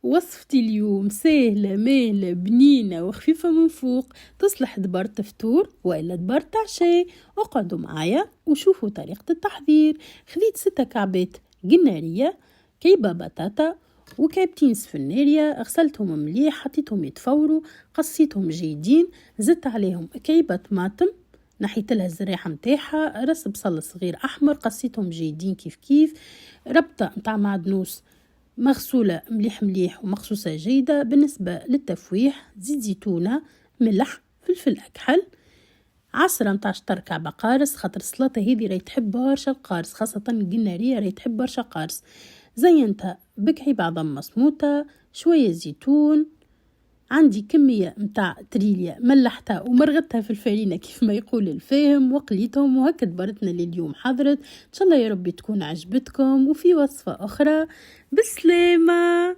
وصفتي اليوم سهلة ماهلة بنينة وخفيفة من فوق، تصلح دبرت فطور وإلا دبرت عشاء. اقعدوا معايا وشوفوا طريقة التحضير. خذيت 6 كعبات جنارية، كيبة بطاطا وكعبتين سفنارية، غسلتهم مليح، حطيتهم يتفوروا، قصيتهم جيدين، زدت عليهم كيبة طماطم نحيت لها الزريحة متاعها، رس بصل صغير أحمر قصيتهم جيدين كيف كيف، ربطة متاع معدنوس مغسولة مليح مليح ومغسوسة جيدة. بالنسبة للتفويح زيت زيتونة، ملح، فلفل أكحل، عصرة متاع شطر كعبة قارص، خاطر السلطة هذه راهي تحب برشا القارص، خاصة القنارية راهي تحب برشا قارص. زينتها بكعيب عظم مسموطة، شوية زيتون، عندي كمية متاع تريليا ملحتها ومرغتها في الفرينة كيف ما يقول الفاهم، وقليتهم وهكا دبرتنا لليوم حضرت. إن شاء الله يا ربي تكون عجبتكم، وفي وصفة أخرى. بسلامة.